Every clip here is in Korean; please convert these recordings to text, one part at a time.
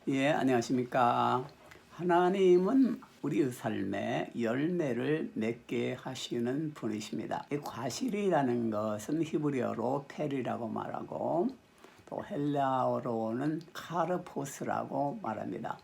예, 안녕하십니까. 하나님은 우리의 삶에 열매를 맺게 하시는 분이십니다. 이 과실이라는 것은 히브리어로 페리라고 말하고 또 헬라어로는 카르포스라고 말합니다.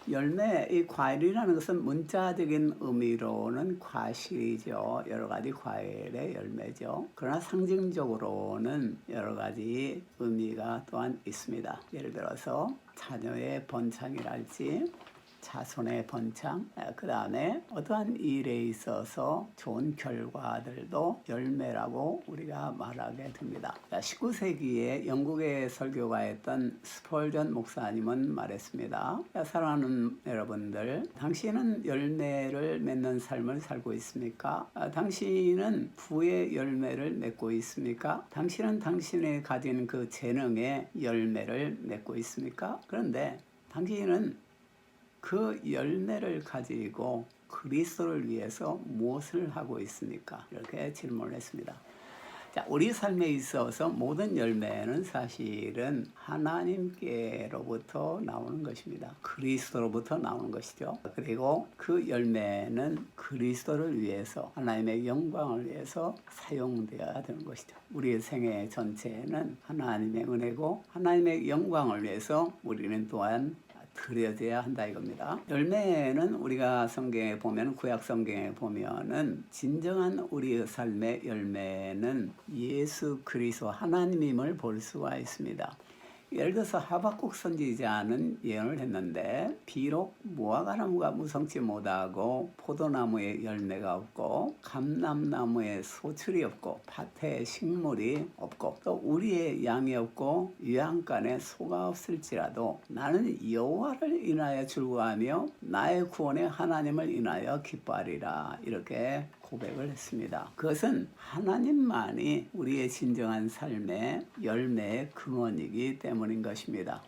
열매, 이 과일이라는 것은 문자적인 의미로는 과실이죠. 여러 가지 과일의 열매죠. 그러나 상징적으로는 여러 가지 의미가 또한 있습니다. 예를 들어서 자녀의 번창이랄지 자손의 번창, 그 다음에 어떠한 일에 있어서 좋은 결과들도 열매라고 우리가 말하게 됩니다. 19세기에 영국의 설교가였던 스펄전 목사님은 말했습니다. 사랑하는 여러분들, 당신은 열매를 맺는 삶을 살고 있습니까? 당신은 부의 열매를 맺고 있습니까? 당신은 당신의 가진 그 재능의 열매를 맺고 있습니까? 그런데 당신은 그 열매를 가지고 그리스도를 위해서 무엇을 하고 있습니까? 이렇게 질문을 했습니다. 자, 우리 삶에 있어서 모든 열매는 사실은 하나님께로부터 나오는 것입니다. 그리스도로부터 나오는 것이죠. 그리고 그 열매는 그리스도를 위해서, 하나님의 영광을 위해서 사용되어야 되는 것이죠. 우리의 생애 전체는 하나님의 은혜고 하나님의 영광을 위해서 우리는 또한 드려져야 한다 이겁니다. 열매는 우리가 성경에 보면, 구약 성경에 보면은 진정한 우리의 삶의 열매는 예수 그리스도 하나님임을 볼 수가 있습니다. 예를 들어서 하박국 선지자는 예언을 했는데, 비록 무화과나무가 무성치 못하고 포도나무에 열매가 없고 감람나무에 소출이 없고 밭에 식물이 없고 또 우리의 양이 없고 유양간에 소가 없을지라도 나는 여호와를 인하여 즐거워하며 나의 구원의 하나님을 인하여 기뻐하리라, 이렇게 고백을 했습니다. 그것은 하나님만이 우리의 진정한 삶의 열매의 근원이기 때문인 것입니다.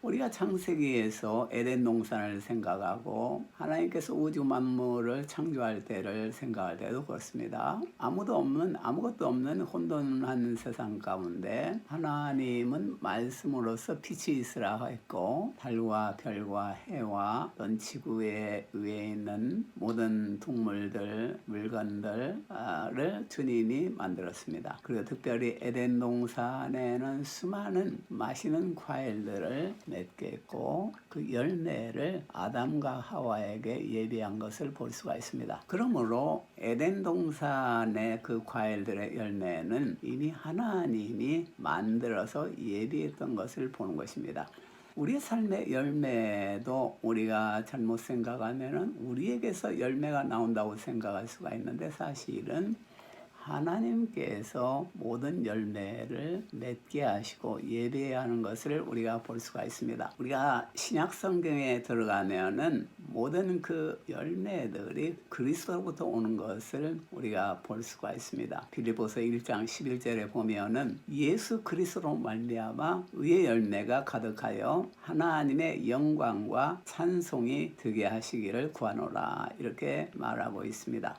우리가 창세기에서 에덴 동산을 생각하고 하나님께서 우주 만물을 창조할 때를 생각할 때도 그렇습니다. 아무것도 없는 혼돈한 세상 가운데 하나님은 말씀으로서 빛이 있으라 했고, 달과 별과 해와 또 지구에 위에 있는 모든 동물들, 물건들을 주님이 만들었습니다. 그리고 특별히 에덴 동산에는 수많은 맛있는 과일들을 맺게 했고 그 열매를 아담과 하와에게 예비한 것을 볼 수가 있습니다. 그러므로 에덴 동산의 그 과일들의 열매는 이미 하나님이 만들어서 예비했던 것을 보는 것입니다. 우리의 삶의 열매도 우리가 잘못 생각하면 우리에게서 열매가 나온다고 생각할 수가 있는데, 사실은 하나님께서 모든 열매를 맺게 하시고 예배해야 하는 것을 우리가 볼 수가 있습니다. 우리가 신약 성경에 들어가면은 모든 그 열매들이 그리스도로부터 오는 것을 우리가 볼 수가 있습니다. 빌립보서 1장 11절에 보면은 예수 그리스도로 말미암아 의의 열매가 가득하여 하나님의 영광과 찬송이 되게 하시기를 구하노라, 이렇게 말하고 있습니다.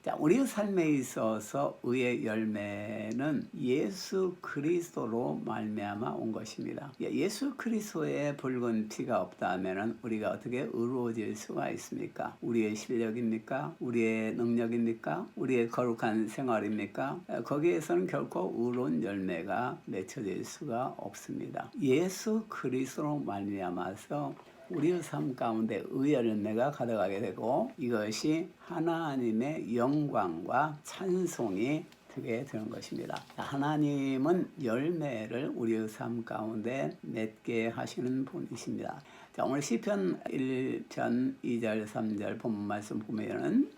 자, 우리의 삶에 있어서 의의 열매는 예수 그리스도로 말미암아 온 것입니다. 예수 그리스도의 붉은 피가 없다면 우리가 어떻게 의로워질 수가 있습니까? 우리의 실력입니까? 우리의 능력입니까? 우리의 거룩한 생활입니까? 거기에서는 결코 의로운 열매가 맺혀질 수가 없습니다. 예수 그리스도로 말미암아서 우리의 삶 가운데 의의 열매가 가득하게 되고 이것이 하나님의 영광과 찬송이 되게 되는 것입니다. 하나님은 열매를 우리의 삶 가운데 맺게 하시는 분이십니다. 자, 오늘 시편 1편 2절 3절 본문 말씀 보면은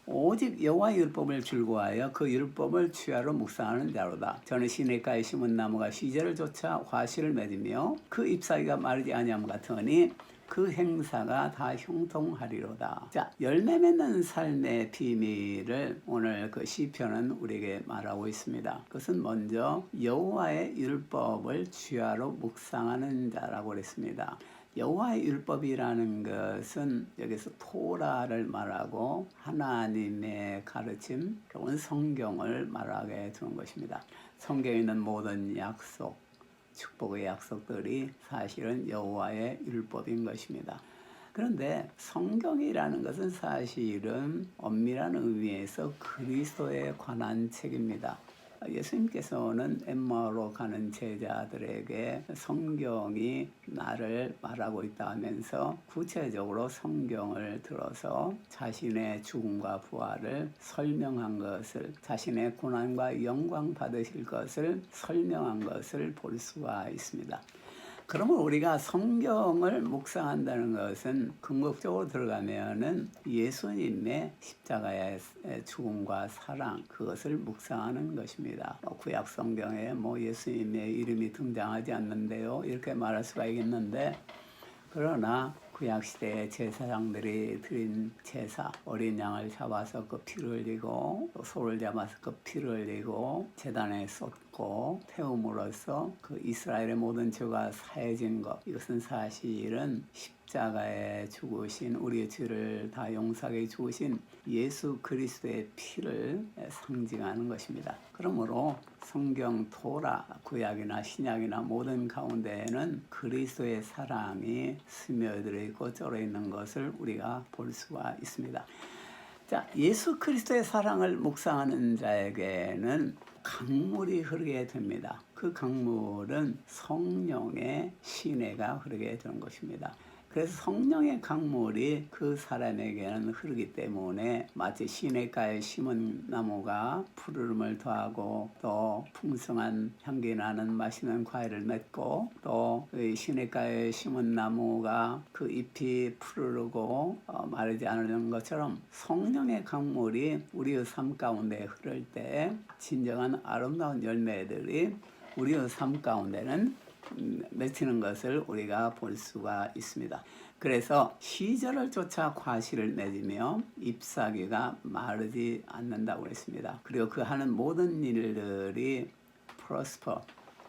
오직 여호와의 율법을 즐거워하여 그 율법을 취하러 묵상하는 자로다. 저는 시냇가에 심은 나무가 시절을 쫓아 화실을 맺으며 그 잎사귀가 마르지 아니함 같으니 그 행사가 다 형통하리로다. 자, 열매 맺는 삶의 비밀을 오늘 그 시편은 우리에게 말하고 있습니다. 그것은 먼저 여호와의 율법을 취하러 묵상하는 자라고 그랬습니다. 여호와의 율법이라는 것은 여기서 토라를 말하고 하나님의 가르침, 그건 성경을 말하게 되는 것입니다. 성경에 있는 모든 약속, 축복의 약속들이 사실은 여호와의 율법인 것입니다. 그런데 성경이라는 것은 사실은 엄밀한 의미에서 그리스도에 관한 책입니다. 예수님께서는 엠마오로 가는 제자들에게 성경이 나를 말하고 있다 하면서 구체적으로 성경을 들어서 자신의 죽음과 부활을 설명한 것을, 자신의 고난과 영광 받으실 것을 설명한 것을 볼 수가 있습니다. 그러면 우리가 성경을 묵상한다는 것은 궁극적으로 들어가면은 예수님의 십자가의 죽음과 사랑, 그것을 묵상하는 것입니다. 구약 성경에 예수님의 이름이 등장하지 않는데요, 이렇게 말할 수가 있겠는데, 그러나 구약 시대의 제사장들이 드린 제사, 어린 양을 잡아서 그 피를 흘리고, 소를 잡아서 그 피를 흘리고 제단에 쏟고 태움으로써 그 이스라엘의 모든 죄가 사해진 것, 이것은 사실은 십자가에 죽으신, 우리의 죄를 다 용서하게 죽으신 예수 그리스도의 피를 상징하는 것입니다. 그러므로 성경 토라, 구약이나 신약이나 모든 가운데에는 그리스도의 사랑이 스며들어 있고 쩔어 있는 것을 우리가 볼 수가 있습니다. 자, 예수 그리스도의 사랑을 묵상하는 자에게는 강물이 흐르게 됩니다. 그 강물은 성령의 시내가 흐르게 되는 것입니다. 그래서 성령의 강물이 그 사람에게는 흐르기 때문에 마치 시냇가에 심은 나무가 푸르름을 더하고 또 풍성한 향기 나는 맛있는 과일을 맺고, 또 시냇가에 심은 나무가 그 잎이 푸르르고 마르지 않는 것처럼 성령의 강물이 우리의 삶 가운데 흐를 때 진정한 아름다운 열매들이 우리의 삶 가운데는 맺히는 것을 우리가 볼 수가 있습니다. 그래서 시절을 쫓아 과실을 맺으며 잎사귀가 마르지 않는다고 했습니다. 그리고 그 하는 모든 일들이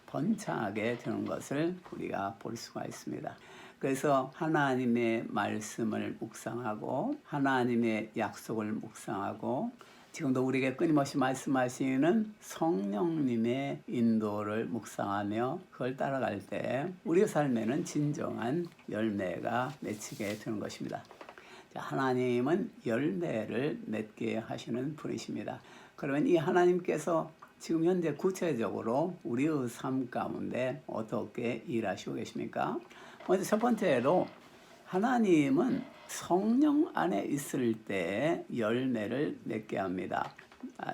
번창하게 되는 것을 우리가 볼 수가 있습니다. 그래서 하나님의 말씀을 묵상하고 하나님의 약속을 묵상하고 지금도 우리에게 끊임없이 말씀하시는 성령님의 인도를 묵상하며 그걸 따라갈 때 우리의 삶에는 진정한 열매가 맺히게 되는 것입니다. 하나님은 열매를 맺게 하시는 분이십니다. 그러면 이 하나님께서 지금 현재 구체적으로 우리의 삶 가운데 어떻게 일하시고 계십니까? 먼저 첫 번째로 하나님은 성령 안에 있을 때 열매를 맺게 합니다.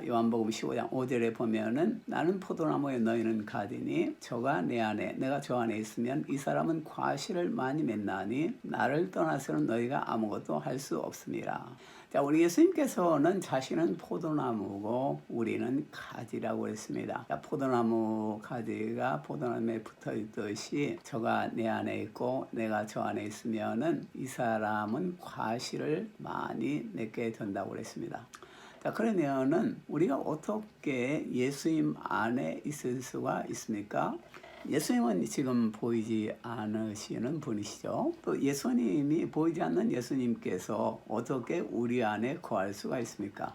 요한복음 15장 5절에 보면은 나는 포도나무에 너희는 가지니 저가 내 안에 내가 저 안에 있으면 이 사람은 과실을 많이 맺나니 나를 떠나서는 너희가 아무것도 할 수 없습니다. 자, 우리 예수님께서는 자신은 포도나무고 우리는 가지라고 했습니다. 자, 포도나무 가지가 포도나무에 붙어 있듯이 저가 내 안에 있고 내가 저 안에 있으면은 이 사람은 과실을 많이 맺게 된다고 했습니다. 자, 그러면은 우리가 어떻게 예수님 안에 있을 수가 있습니까? 예수님은 지금 보이지 않으시는 분이시죠. 또 예수님이 보이지 않는 예수님께서 어떻게 우리 안에 거할 수가 있습니까?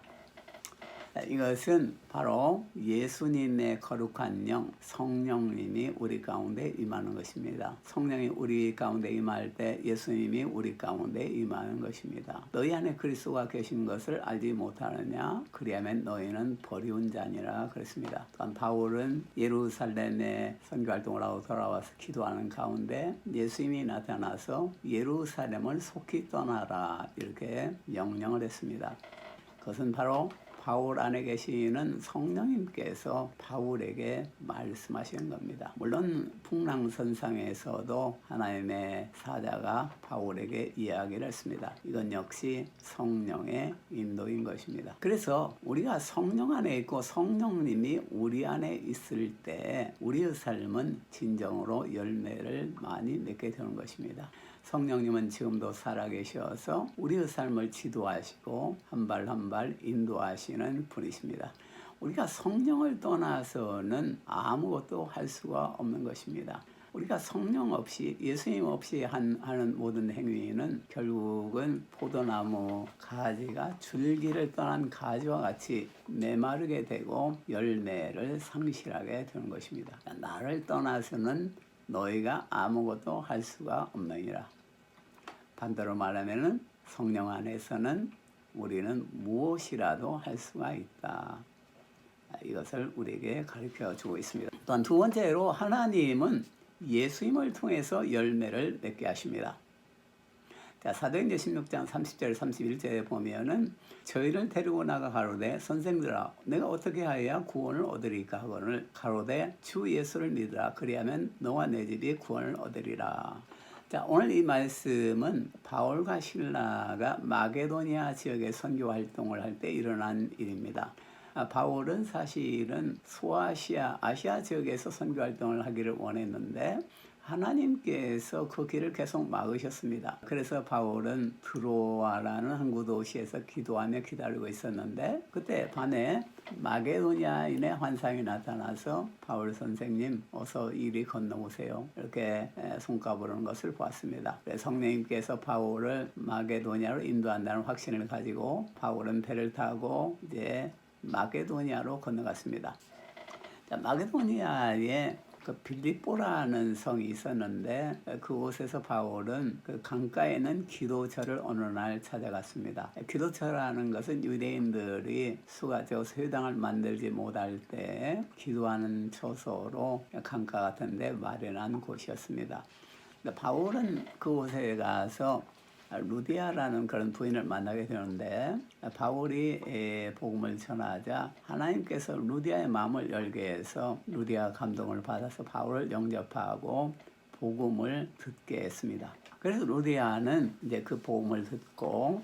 이것은 바로 예수님의 거룩한 영, 성령님이 우리 가운데 임하는 것입니다. 성령이 우리 가운데 임할 때 예수님이 우리 가운데 임하는 것입니다. 너희 안에 그리스도가 계신 것을 알지 못하느냐? 그리하면 너희는 버리운 자니라 그랬습니다. 또한 바울은 예루살렘에 선교활동을 하고 돌아와서 기도하는 가운데 예수님이 나타나서 예루살렘을 속히 떠나라 이렇게 명령을 했습니다. 그것은 바로 바울 안에 계시는 성령님께서 바울에게 말씀하시는 겁니다. 물론 풍랑선상에서도 하나님의 사자가 바울에게 이야기를 했습니다. 이건 역시 성령의 인도인 것입니다. 그래서 우리가 성령 안에 있고 성령님이 우리 안에 있을 때 우리의 삶은 진정으로 열매를 많이 맺게 되는 것입니다. 성령님은 지금도 살아계셔서 우리의 삶을 지도하시고 한 발 한 발 인도하시는 분이십니다. 우리가 성령을 떠나서는 아무것도 할 수가 없는 것입니다. 우리가 성령 없이 예수님 없이 하는 모든 행위는 결국은 포도나무 가지가 줄기를 떠난 가지와 같이 메마르게 되고 열매를 상실하게 되는 것입니다. 나를 떠나서는 너희가 아무것도 할 수가 없느니라. 반대로 말하면은 성령 안에서는 우리는 무엇이라도 할 수가 있다. 이것을 우리에게 가르쳐 주고 있습니다. 또한 두 번째로 하나님은 예수님을 통해서 열매를 맺게 하십니다. 자, 사도행전 16장 30절 31절에 보면은 저희를 데리고 나가 가로되 선생들아 내가 어떻게 하여야 구원을 얻으리까 하거늘 가로되 주 예수를 믿으라 그리하면 너와 내 집이 구원을 얻으리라. 자, 오늘 이 말씀은 바울과 실라가 마게도니아 지역에 선교 활동을 할 때 일어난 일입니다. 바울은 사실은 소아시아, 아시아 지역에서 선교 활동을 하기를 원했는데 하나님께서 그 길을 계속 막으셨습니다. 그래서 바울은 드로아라는 항구 도시에서 기도하며 기다리고 있었는데 그때 밤에 마게도니아인의 환상이 나타나서 바울 선생님 어서 이리 건너오세요. 이렇게 손가 부르는 것을 보았습니다. 성령님께서 바울을 마게도니아로 인도한다는 확신을 가지고 바울은 배를 타고 이제 마게도니아로 건너갔습니다. 자, 마게도니아에 그 빌립보라는 성이 있었는데 그곳에서 바울은 그 강가에 있는 기도처를 어느 날 찾아갔습니다. 기도처라는 것은 유대인들이 수가적으로 회당을 만들지 못할 때 기도하는 처소로 강가 같은 데 마련한 곳이었습니다. 바울은 그곳에 가서 루디아라는 그런 부인을 만나게 되는데 바울이 복음을 전하자 하나님께서 루디아의 마음을 열게 해서 루디아 감동을 받아서 바울을 영접하고 복음을 듣게 했습니다. 그래서 루디아는 이제 그 복음을 듣고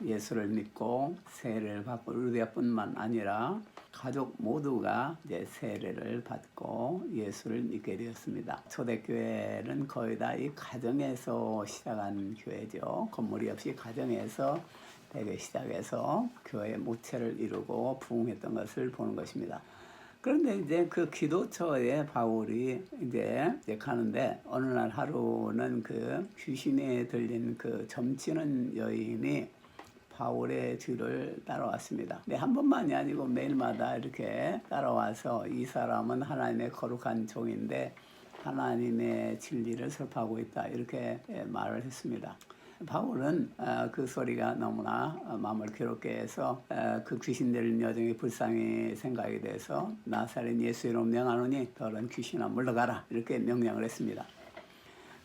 예수를 믿고 세례를 받고 루디아뿐만 아니라 가족 모두가 이제 세례를 받고 예수를 믿게 되었습니다. 초대교회는 거의 다 이 가정에서 시작한 교회죠. 건물이 없이 가정에서 대개 시작해서 교회의 모체를 이루고 부흥했던 것을 보는 것입니다. 그런데 이제 그 기도처에 바울이 이제 가는데 어느 날 하루는 그 귀신에 들린 그 점치는 여인이 바울의 뒤를 따라왔습니다. 근데 한 번만이 아니고 매일마다 이렇게 따라와서 이 사람은 하나님의 거룩한 종인데 하나님의 진리를 설파하고 있다 이렇게 말을 했습니다. 바울은 그 소리가 너무나 마음을 괴롭게 해서 그 귀신 들린 여종이 불쌍히 생각이 돼서 나사렛 예수 이름 명하노니 더러운 귀신아 물러가라 이렇게 명령을 했습니다.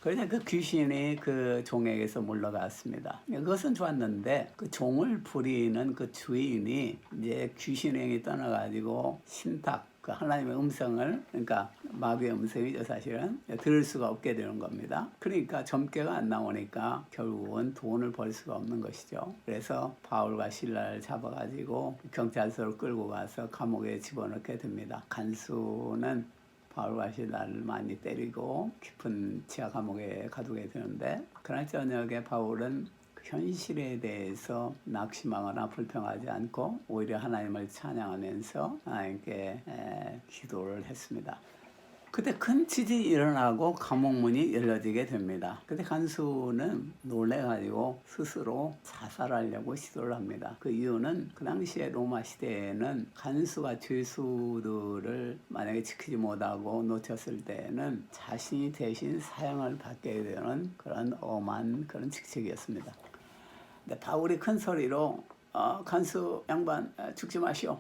그래서 그 귀신이 그 종에게서 물러갔습니다. 그것은 좋았는데 그 종을 부리는 그 주인이 이제 귀신행이 떠나가지고 신탁, 그 하나님의 음성을 그러니까 마귀의 음성이죠 사실은 들을 수가 없게 되는 겁니다. 그러니까 점괘가 안 나오니까 결국은 돈을 벌 수가 없는 것이죠. 그래서 바울과 실라를 잡아가지고 경찰서로 끌고 가서 감옥에 집어넣게 됩니다. 간수는 바울과 실라를 많이 때리고 깊은 지하 감옥에 가두게 되는데 그날 저녁에 바울은 현실에 대해서 낙심하거나 불평하지 않고 오히려 하나님을 찬양하면서 하나님께 기도를 했습니다. 그때 큰 지진이 일어나고 감옥문이 열려지게 됩니다. 그때 간수는 놀래가지고 스스로 자살하려고 시도를 합니다. 그 이유는 그 당시에 로마 시대에는 간수가 죄수들을 만약에 지키지 못하고 놓쳤을 때는 자신이 대신 사형을 받게 되는 그런 엄한 그런 직책이었습니다. 근데 바울이 큰 소리로 간수 양반 죽지 마시오.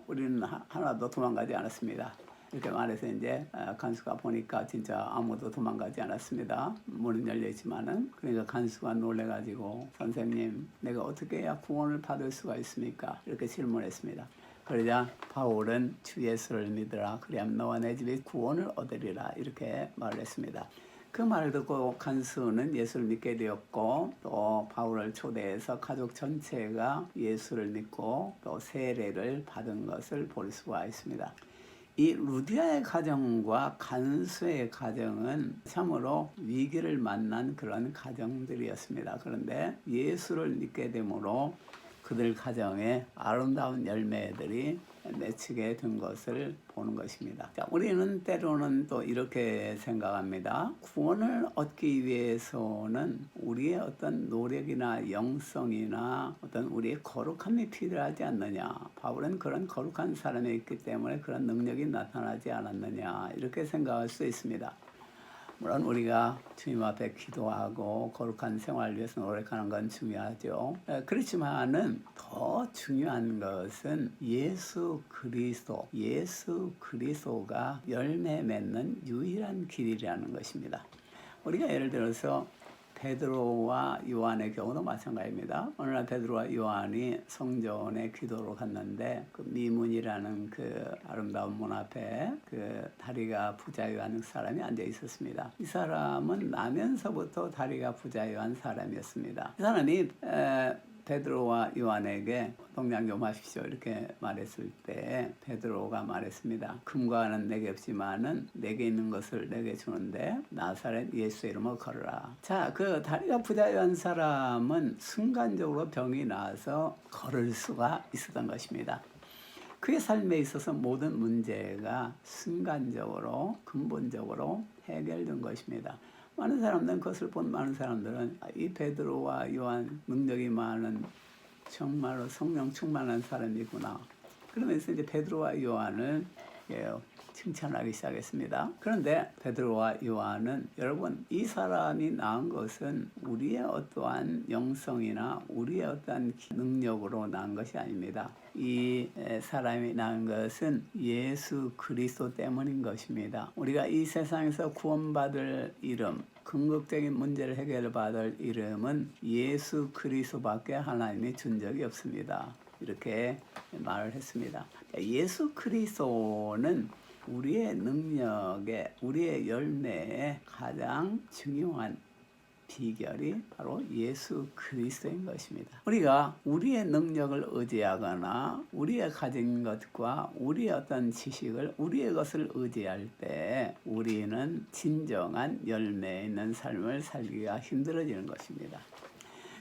우리는 하나도 도망가지 않았습니다. 이렇게 말해서 이제 간수가 보니까 진짜 아무도 도망가지 않았습니다. 문은 열려있지만은 그러니까 간수가 놀래가지고 선생님 내가 어떻게 해야 구원을 받을 수가 있습니까? 이렇게 질문했습니다. 그러자 바울은 주 예수를 믿으라 그리하면 너와 내 집이 구원을 얻으리라 이렇게 말을 했습니다. 그 말을 듣고 간수는 예수를 믿게 되었고 또 바울을 초대해서 가족 전체가 예수를 믿고 또 세례를 받은 것을 볼 수가 있습니다. 이 루디아의 가정과 간수의 가정은 참으로 위기를 만난 그런 가정들이었습니다. 그런데 예수를 믿게 되므로 그들 가정에 아름다운 열매들이 맺히게 된 것을 보는 것입니다. 자, 우리는 때로는 또 이렇게 생각합니다. 구원을 얻기 위해서는 우리의 어떤 노력이나 영성이나 어떤 우리의 거룩함이 필요하지 않느냐. 바울은 그런 거룩한 사람이 있기 때문에 그런 능력이 나타나지 않았느냐. 이렇게 생각할 수 있습니다. 물론 우리가 주님 앞에 기도하고 거룩한 생활을 위해서 노력하는 건 중요하죠. 그렇지만은 더 중요한 것은 예수 그리스도가 열매 맺는 유일한 길이라는 것입니다. 우리가 예를 들어서 베드로와 요한의 경우도 마찬가지입니다. 어느 날 베드로와 요한이 성전에 기도로 갔는데 그 미문이라는 그 아름다운 문 앞에 그 다리가 부자유한 사람이 앉아 있었습니다. 이 사람은 나면서부터 다리가 부자유한 사람이었습니다. 이 사람이 베드로와 요한에게 동양 좀 하십시오 이렇게 말했을 때 베드로가 말했습니다. 금과는 내게 없지만은 내게 있는 것을 내게 주는데 나사렛 예수의 이름을 걸으라. 자, 그 다리가 부자유한 사람은 순간적으로 병이 나서 걸을 수가 있었던 것입니다. 그의 삶에 있어서 모든 문제가 순간적으로 근본적으로 해결된 것입니다. 많은 사람들은 그것을 본 많은 사람들은 이 베드로와 요한 능력이 많은 정말로 성령 충만한 사람이구나. 그러면서 이제 베드로와 요한을 칭찬하기 시작했습니다. 그런데 베드로와 요한은 여러분 이 사람이 낳은 것은 우리의 어떠한 영성이나 우리의 어떠한 능력으로 낳은 것이 아닙니다. 이 사람이 낳은 것은 예수 그리스도 때문인 것입니다. 우리가 이 세상에서 구원받을 이름, 궁극적인 문제를 해결받을 이름은 예수 그리스도밖에 하나님이 준 적이 없습니다. 이렇게 말을 했습니다. 예수 그리스도는 우리의 능력에, 우리의 열매에 가장 중요한 비결이 바로 예수 그리스도인 것입니다. 우리가 우리의 능력을 의지하거나 우리의 가진 것과 우리의 어떤 지식을 우리의 것을 의지할 때 우리는 진정한 열매 있는 삶을 살기가 힘들어지는 것입니다.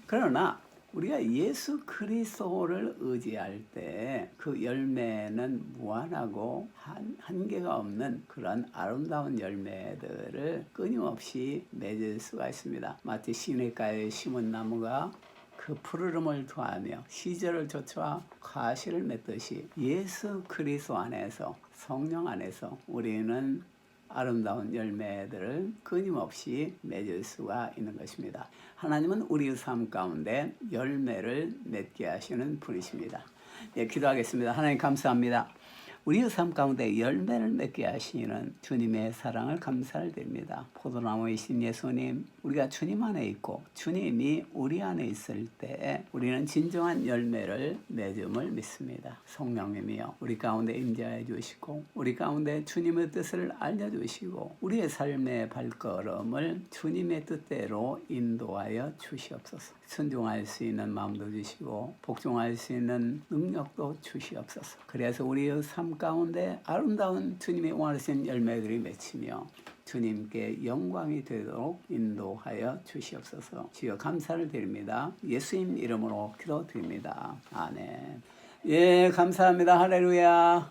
그러나 우리가 예수 그리스도를 의지할 때 그 열매는 무한하고 한계가 없는 그런 아름다운 열매들을 끊임없이 맺을 수가 있습니다. 마치 시냇가에 심은 나무가 그 푸르름을 더하며 시절을 쫓아 과실을 맺듯이 예수 그리스도 안에서 성령 안에서 우리는 아름다운 열매들을 끊임없이 맺을 수가 있는 것입니다. 하나님은 우리의 삶 가운데 열매를 맺게 하시는 분이십니다. 기도하겠습니다. 하나님 감사합니다. 우리의 삶 가운데 열매를 맺게 하시는 주님의 사랑을 감사를 드립니다. 포도나무이신 예수님, 우리가 주님 안에 있고 주님이 우리 안에 있을 때 우리는 진정한 열매를 맺음을 믿습니다. 성령님이여 우리 가운데 임재해 주시고 우리 가운데 주님의 뜻을 알려주시고 우리의 삶의 발걸음을 주님의 뜻대로 인도하여 주시옵소서. 순종할 수 있는 마음도 주시고 복종할 수 있는 능력도 주시옵소서. 그래서 우리의 삶 가운데 아름다운 주님이 원하신 열매들이 맺히며 주님께 영광이 되도록 인도하여 주시옵소서. 주여 감사를 드립니다. 예수님 이름으로 기도드립니다. 아멘. 감사합니다. 할렐루야.